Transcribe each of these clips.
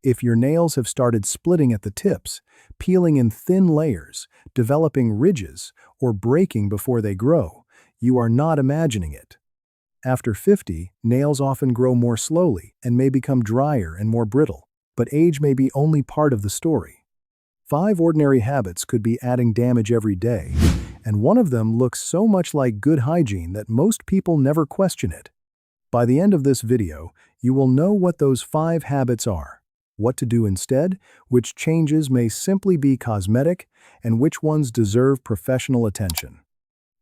If your nails have started splitting at the tips, peeling in thin layers, developing ridges, or breaking before they grow, you are not imagining it. After 50, nails often grow more slowly and may become drier and more brittle, but age may be only part of the story. 5 ordinary habits could be adding damage every day, and one of them looks so much like good hygiene that most people never question it. By the end of this video, you will know what those 5 habits are, what to do instead, which changes may simply be cosmetic, and which ones deserve professional attention.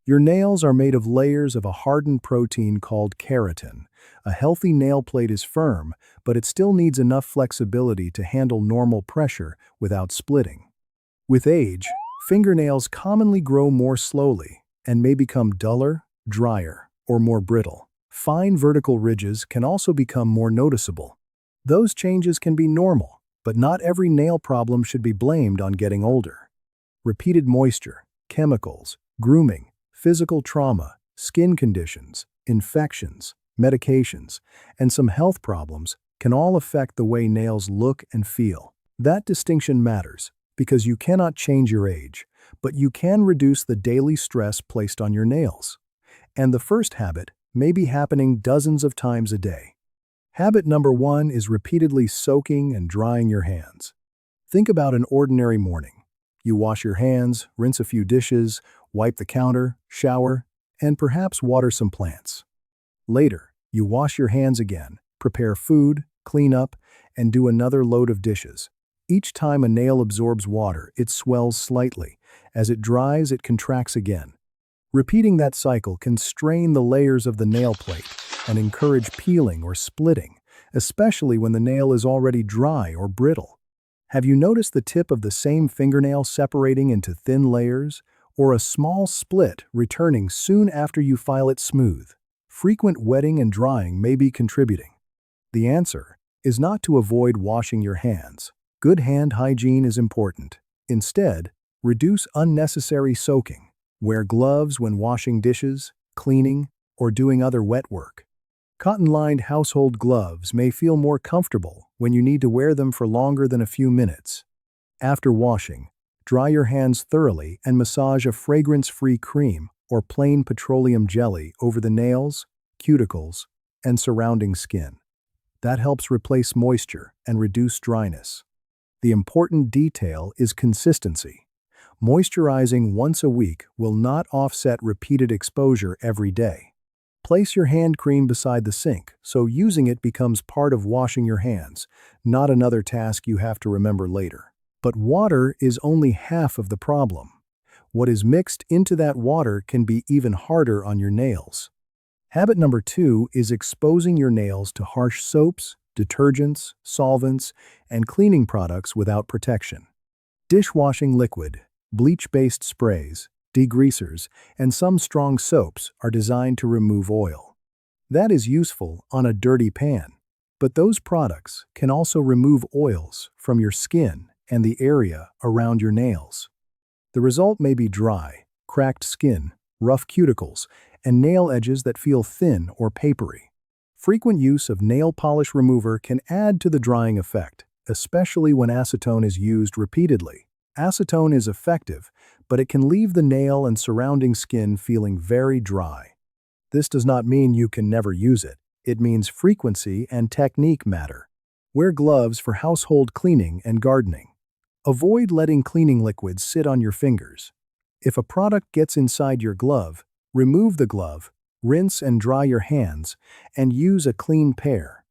Your nails are made of layers of a hardened protein called keratin. A healthy nail plate is firm, but it still needs enough flexibility to handle normal pressure without splitting. With age, fingernails commonly grow more slowly and may become duller, drier, or more brittle. Fine vertical ridges can also become more noticeable. Those changes can be normal, but not every nail problem should be blamed on getting older. Repeated moisture, chemicals, grooming, physical trauma, skin conditions, infections, medications, and some health problems can all affect the way nails look and feel. That distinction matters because you cannot change your age, but you can reduce the daily stress placed on your nails. And the first habit may be happening dozens of times a day. Habit number 1 is repeatedly soaking and drying your hands. Think about an ordinary morning. You wash your hands, rinse a few dishes, wipe the counter, shower, and perhaps water some plants. Later, you wash your hands again, prepare food, clean up, and do another load of dishes. Each time a nail absorbs water, it swells slightly. As it dries, it contracts again. Repeating that cycle can strain the layers of the nail plate and encourage peeling or splitting, especially when the nail is already dry or brittle. Have you noticed the tip of the same fingernail separating into thin layers, or a small split returning soon after you file it smooth? Frequent wetting and drying may be contributing. The answer is not to avoid washing your hands. Good hand hygiene is important. Instead, reduce unnecessary soaking. Wear gloves when washing dishes, cleaning, or doing other wet work. Cotton-lined household gloves may feel more comfortable when you need to wear them for longer than a few minutes. After washing, dry your hands thoroughly and massage a fragrance-free cream or plain petroleum jelly over the nails, cuticles, and surrounding skin. That helps replace moisture and reduce dryness. The important detail is consistency. Moisturizing once a week will not offset repeated exposure every day. Place your hand cream beside the sink, so using it becomes part of washing your hands, not another task you have to remember later. But water is only half of the problem. What is mixed into that water can be even harder on your nails. Habit number 2 is exposing your nails to harsh soaps, detergents, solvents, and cleaning products without protection. Dishwashing liquid, bleach-based sprays, degreasers, and some strong soaps are designed to remove oil. That is useful on a dirty pan, but those products can also remove oils from your skin and the area around your nails. The result may be dry, cracked skin, rough cuticles, and nail edges that feel thin or papery. Frequent use of nail polish remover can add to the drying effect, especially when acetone is used repeatedly. Acetone is effective, but it can leave the nail and surrounding skin feeling very dry. This does not mean you can never use it. It means frequency and technique matter. Wear gloves for household cleaning and gardening. Avoid letting cleaning liquids sit on your fingers. If a product gets inside your glove, remove the glove, rinse and dry your hands, and use a clean pair.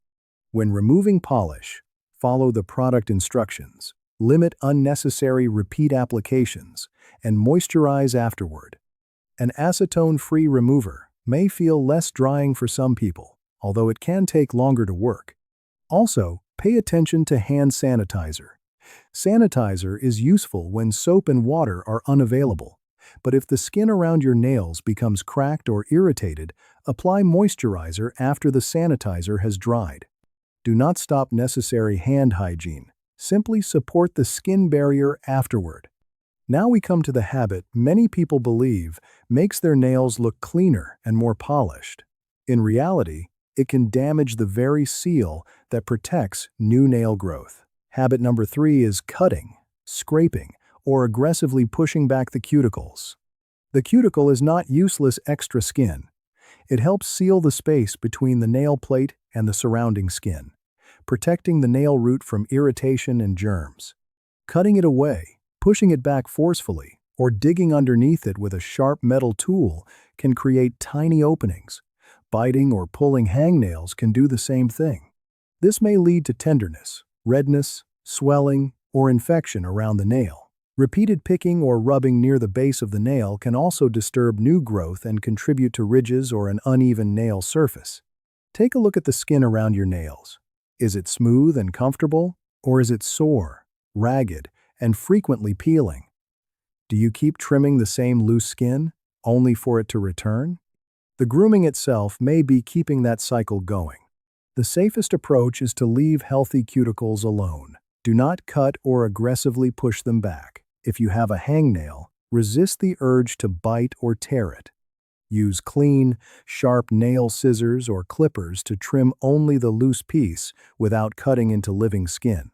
When removing polish, follow the product instructions. Limit unnecessary repeat applications, and moisturize afterward. An acetone-free remover may feel less drying for some people, although it can take longer to work. Also, pay attention to hand sanitizer. Sanitizer is useful when soap and water are unavailable, but if the skin around your nails becomes cracked or irritated, apply moisturizer after the sanitizer has dried. Do not stop necessary hand hygiene. Simply support the skin barrier afterward. Now we come to the habit many people believe makes their nails look cleaner and more polished. In reality, it can damage the very seal that protects new nail growth. Habit number 3 is cutting, scraping, or aggressively pushing back the cuticles. The cuticle is not useless extra skin. It helps seal the space between the nail plate and the surrounding skin, protecting the nail root from irritation and germs. Cutting it away, pushing it back forcefully, or digging underneath it with a sharp metal tool can create tiny openings. Biting or pulling hangnails can do the same thing. This may lead to tenderness, redness, swelling, or infection around the nail. Repeated picking or rubbing near the base of the nail can also disturb new growth and contribute to ridges or an uneven nail surface. Take a look at the skin around your nails. Is it smooth and comfortable, or is it sore, ragged, and frequently peeling? Do you keep trimming the same loose skin, only for it to return? The grooming itself may be keeping that cycle going. The safest approach is to leave healthy cuticles alone. Do not cut or aggressively push them back. If you have a hangnail, resist the urge to bite or tear it. Use clean, sharp nail scissors or clippers to trim only the loose piece without cutting into living skin.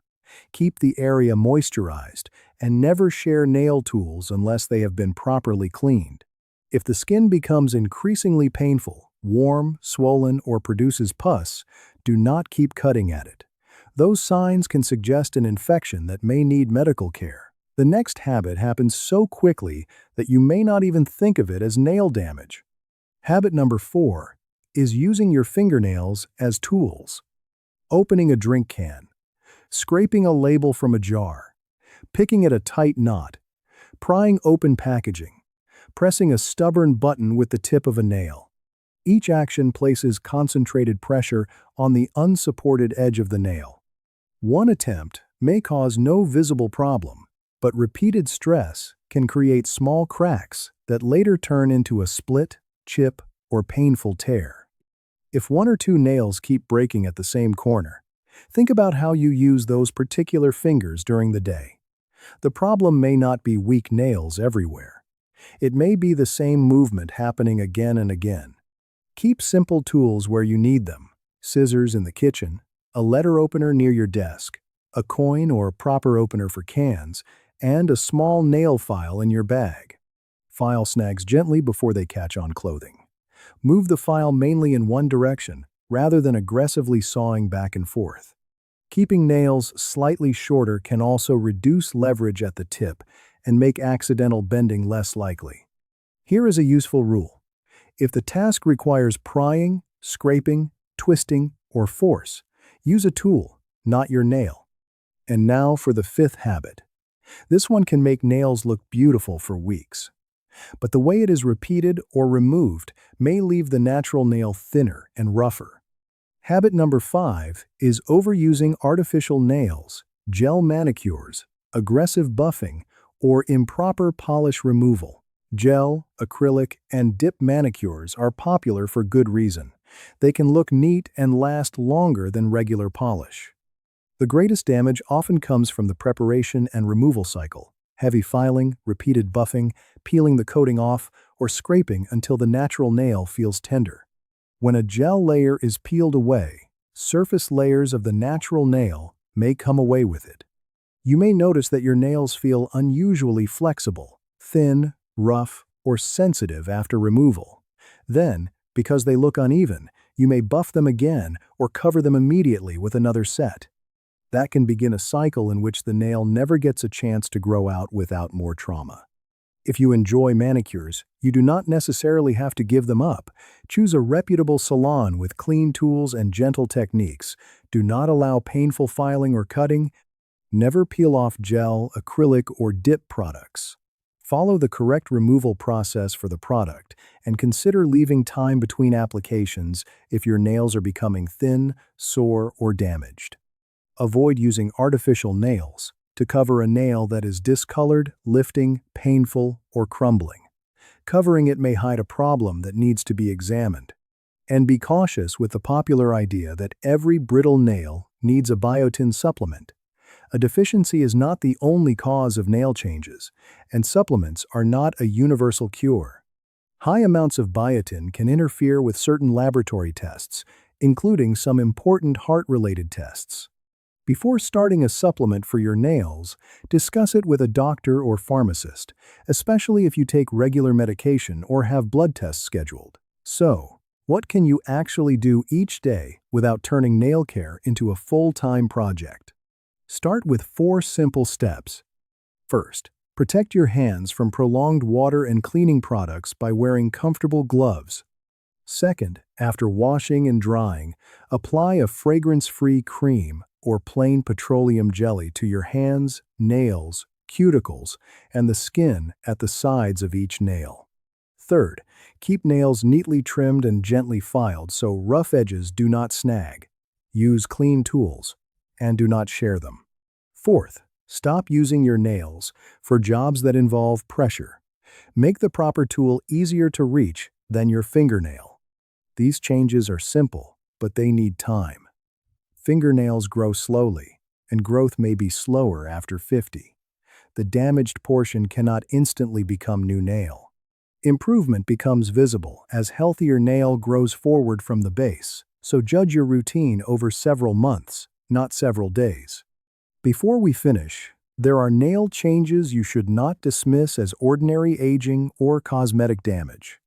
Keep the area moisturized and never share nail tools unless they have been properly cleaned. If the skin becomes increasingly painful, warm, swollen, or produces pus, do not keep cutting at it. Those signs can suggest an infection that may need medical care. The next habit happens so quickly that you may not even think of it as nail damage. Habit number 4 is using your fingernails as tools. Opening a drink can, scraping a label from a jar, picking at a tight knot, prying open packaging, pressing a stubborn button with the tip of a nail. Each action places concentrated pressure on the unsupported edge of the nail. One attempt may cause no visible problem, but repeated stress can create small cracks that later turn into a split, chip, or painful tear. If 1 or 2 nails keep breaking at the same corner, think about how you use those particular fingers during the day. The problem may not be weak nails everywhere. It may be the same movement happening again and again. Keep simple tools where you need them: scissors in the kitchen, a letter opener near your desk, a coin or proper opener for cans, and a small nail file in your bag. File snags gently before they catch on clothing. Move the file mainly in one direction, rather than aggressively sawing back and forth. Keeping nails slightly shorter can also reduce leverage at the tip and make accidental bending less likely. Here is a useful rule. If the task requires prying, scraping, twisting, or force, use a tool, not your nail. And now for the 5th habit. This one can make nails look beautiful for weeks. But the way it is repeated or removed may leave the natural nail thinner and rougher. Habit number 5 is overusing artificial nails, gel manicures, aggressive buffing, or improper polish removal. Gel, acrylic, and dip manicures are popular for good reason. They can look neat and last longer than regular polish. The greatest damage often comes from the preparation and removal cycle: heavy filing, repeated buffing, peeling the coating off, or scraping until the natural nail feels tender. When a gel layer is peeled away, surface layers of the natural nail may come away with it. You may notice that your nails feel unusually flexible, thin, rough, or sensitive after removal. Then, because they look uneven, you may buff them again or cover them immediately with another set. That can begin a cycle in which the nail never gets a chance to grow out without more trauma. If you enjoy manicures, you do not necessarily have to give them up. Choose a reputable salon with clean tools and gentle techniques. Do not allow painful filing or cutting. Never peel off gel, acrylic, or dip products. Follow the correct removal process for the product, and consider leaving time between applications if your nails are becoming thin, sore, or damaged. Avoid using artificial nails to cover a nail that is discolored, lifting, painful, or crumbling. Covering it may hide a problem that needs to be examined. And be cautious with the popular idea that every brittle nail needs a biotin supplement. A deficiency is not the only cause of nail changes, and supplements are not a universal cure. High amounts of biotin can interfere with certain laboratory tests, including some important heart-related tests. Before starting a supplement for your nails, discuss it with a doctor or pharmacist, especially if you take regular medication or have blood tests scheduled. So, what can you actually do each day without turning nail care into a full-time project? Start with 4 simple steps. First, protect your hands from prolonged water and cleaning products by wearing comfortable gloves. Second, after washing and drying, apply a fragrance-free cream or plain petroleum jelly to your hands, nails, cuticles, and the skin at the sides of each nail. Third, keep nails neatly trimmed and gently filed so rough edges do not snag. Use clean tools, and do not share them. Fourth, stop using your nails for jobs that involve pressure. Make the proper tool easier to reach than your fingernail. These changes are simple, but they need time. Fingernails grow slowly, and growth may be slower after 50. The damaged portion cannot instantly become new nail. Improvement becomes visible as healthier nail grows forward from the base, so judge your routine over several months, not several days. Before we finish, there are nail changes you should not dismiss as ordinary aging or cosmetic damage.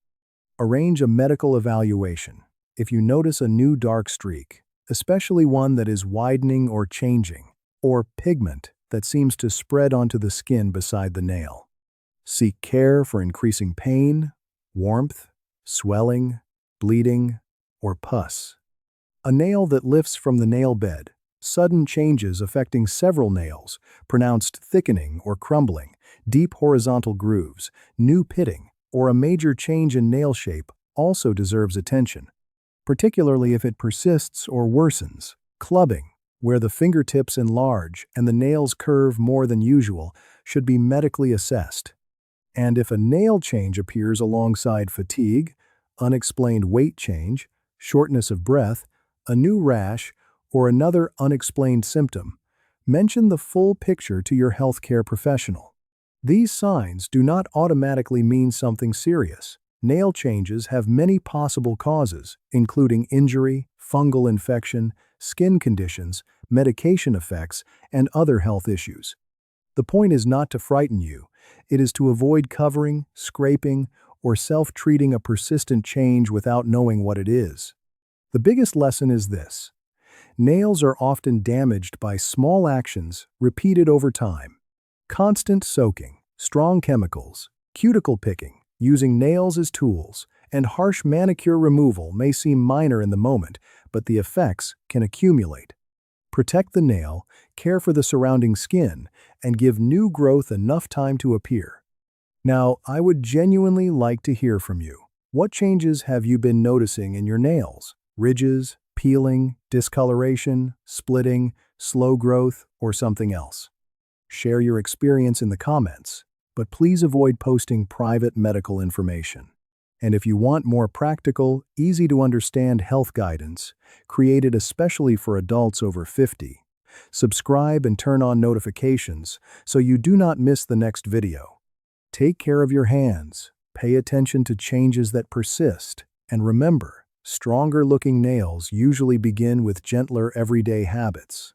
Arrange a medical evaluation if you notice a new dark streak, especially one that is widening or changing, or pigment that seems to spread onto the skin beside the nail. Seek care for increasing pain, warmth, swelling, bleeding, or pus. A nail that lifts from the nail bed, sudden changes affecting several nails, pronounced thickening or crumbling, deep horizontal grooves, new pitting, or a major change in nail shape also deserves attention, particularly if it persists or worsens. Clubbing, where the fingertips enlarge and the nails curve more than usual, should be medically assessed. And if a nail change appears alongside fatigue, unexplained weight change, shortness of breath, a new rash, or another unexplained symptom, mention the full picture to your healthcare professional. These signs do not automatically mean something serious. Nail changes have many possible causes, including injury, fungal infection, skin conditions, medication effects, and other health issues. The point is not to frighten you. It is to avoid covering, scraping, or self-treating a persistent change without knowing what it is. The biggest lesson is this: nails are often damaged by small actions repeated over time. Constant soaking, strong chemicals, cuticle picking, using nails as tools, and harsh manicure removal may seem minor in the moment, but the effects can accumulate. Protect the nail, care for the surrounding skin, and give new growth enough time to appear. Now, I would genuinely like to hear from you. What changes have you been noticing in your nails? Ridges, peeling, discoloration, splitting, slow growth, or something else? Share your experience in the comments, but please avoid posting private medical information. And if you want more practical, easy-to-understand health guidance, created especially for adults over 50, subscribe and turn on notifications so you do not miss the next video. Take care of your hands, pay attention to changes that persist, and remember, stronger-looking nails usually begin with gentler everyday habits.